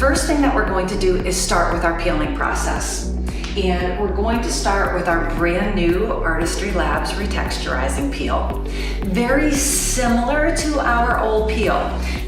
first thing that we're going to do is start with our peeling process. And we're going to start with our brand new Artistry Labs Retexturizing peel. Very similar to our old peel.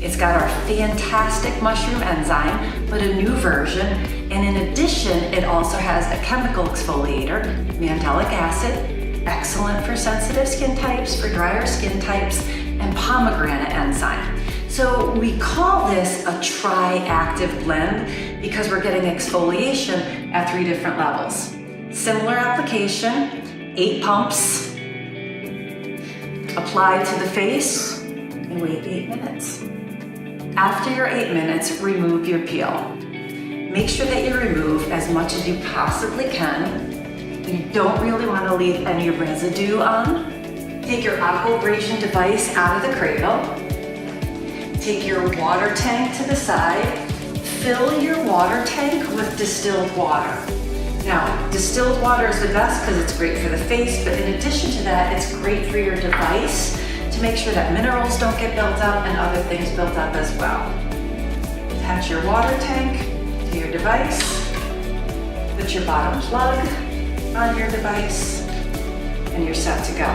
It's got our fantastic mushroom enzyme, but a new version. And in addition, it also has a chemical exfoliator, mandelic acid, excellent for sensitive skin types, for drier skin types, and pomegranate enzyme. So we call this a tri-active blend because we're getting exfoliation at 3 different levels. Similar application, 8 pumps, apply to the face, and wait 8 minutes. After your 8 minutes, remove your peel. Make sure that you remove as much as you possibly can. You don't really want to leave any residue on. Take your aqua abrasion device out of the cradle. Take your water tank to the side. Fill your water tank with distilled water. Now, distilled water is the best because it's great for the face, but in addition to that, it's great for your device to make sure that minerals don't get built up and other things built up as well. Attach your water tank to your device. Put your bottom plug on your device, and you're set to go.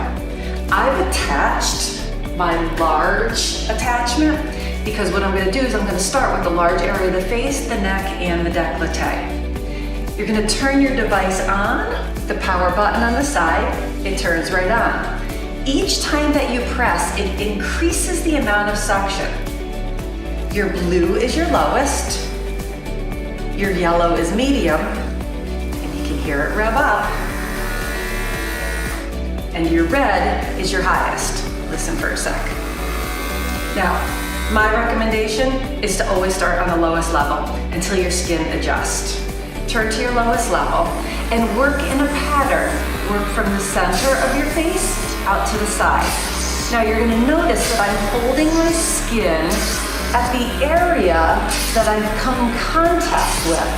I've attached my large attachment because what I'm going to do is I'm going to start with the large area of the face, the neck, and the décolleté. You're going to turn your device on, the power button on the side, it turns right on. Each time that you press, it increases the amount of suction. Your blue is your lowest, your yellow is medium, and you can hear it rev up, and your red is your highest. Listen for a sec. Now, my recommendation is to always start on the lowest level until your skin adjusts. Turn to your lowest level and work in a pattern. Work from the center of your face out to the side. Now you're going to notice that I'm holding my skin at the area that I've come in contact with.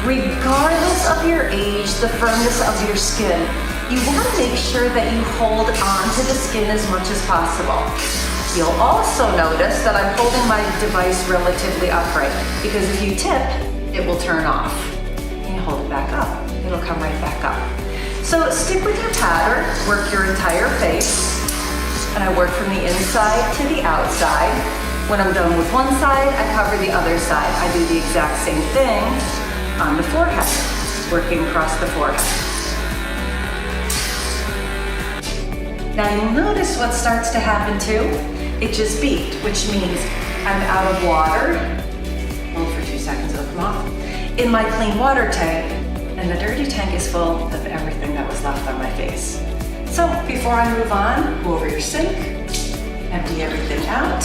Regardless of your age, the firmness of your skin, you want to make sure that you hold on to the skin as much as possible. You'll also notice that I'm holding my device relatively upright because if you tip, it will turn off. And you hold it back up, it'll come right back up. So stick with your pattern, work your entire face, and I work from the inside to the outside. When I'm done with one side, I cover the other side. I do the exact same thing on the forehead, working across the forehead. Now you'll notice what starts to happen too. It just beeped, which means I'm out of water. Hold for 2 seconds, it'll come off. In my clean water tank, and the dirty tank is full of everything that was left on my face. So before I move on, go over your sink, empty everything out,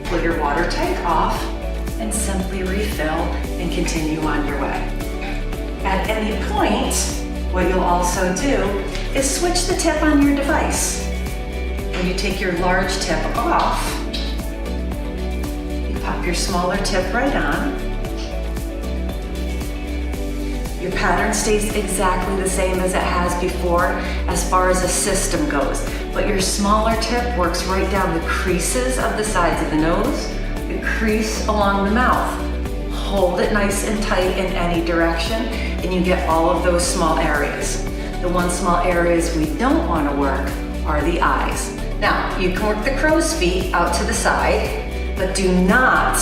pull your water tank off, and simply refill and continue on your way. At any point, what you'll also do is switch the tip on your device. When you take your large tip off, you pop your smaller tip right on. Your pattern stays exactly the same as it has before as far as the system goes, but your smaller tip works right down the creases of the sides of the nose, the crease along the mouth. Hold it nice and tight in any direction, and you get all of those small areas. The one small areas we don't want to work are the eyes. Now, you can work the crow's feet out to the side, but do not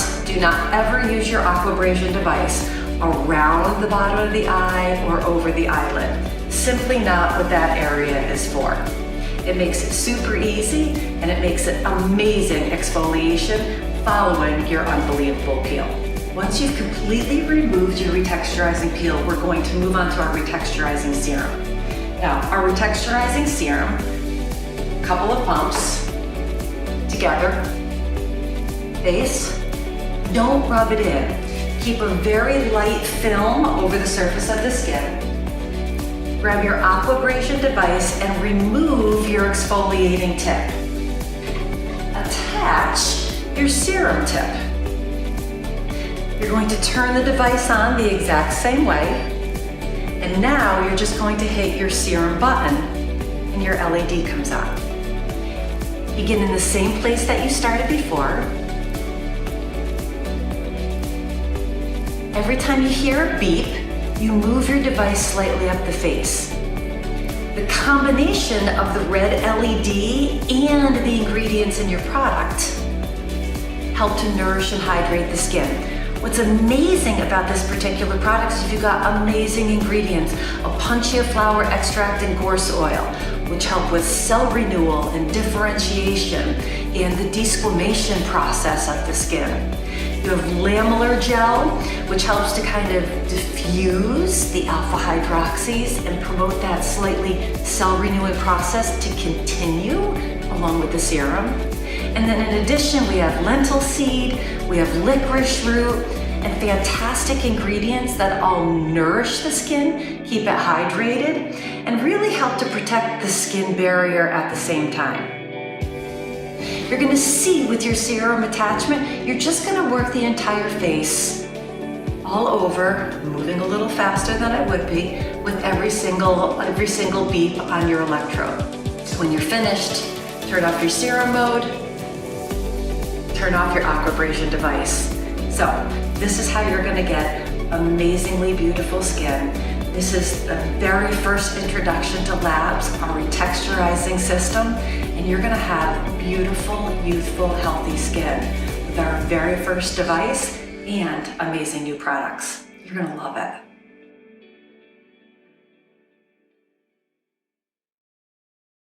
ever use your aqua abrasion device around the bottom of the eye or over the eyelid. Simply not what that area is for. It makes it super easy, and it makes it amazing exfoliation following your unbelievable peel. Once you've completely removed your retexturizing peel, we're going to move on to our retexturizing serum. Now, our retexturizing serum, a couple of pumps together, base, don't rub it in. Keep a very light film over the surface of the skin. Grab your aqua abrasion device and remove your exfoliating tip. Attach your serum tip. You're going to turn the device on the exact same way, and now you're just going to hit your serum button and your LED comes on. Begin in the same place that you started before. Every time you hear a beep, you move your device slightly up the face. The combination of the red LED and the ingredients in your product help to nourish and hydrate the skin. What's amazing about this particular product is you've got amazing ingredients, a Punchia flower extract and gorse oil, which help with cell renewal and differentiation and the desquamation process of the skin. You have lamellar gel, which helps to kind of diffuse the alpha hydroxys and promote that slightly cell renewing process to continue along with the serum. And then in addition, we have lentil seed, we have licorice root, and fantastic ingredients that all nourish the skin, keep it hydrated, and really help to protect the skin barrier at the same time. You're gonna see with your serum attachment, you're just gonna work the entire face all over, moving a little faster than I would be, with every single beep on your electrode. So when you're finished, turn off your serum mode, turn off your aquabrasion device. So this is how you're gonna get amazingly beautiful skin. This is the very first introduction to labs, our retexturizing system, and you're gonna have beautiful, youthful, healthy skin with our very first device and amazing new products. You're gonna love it.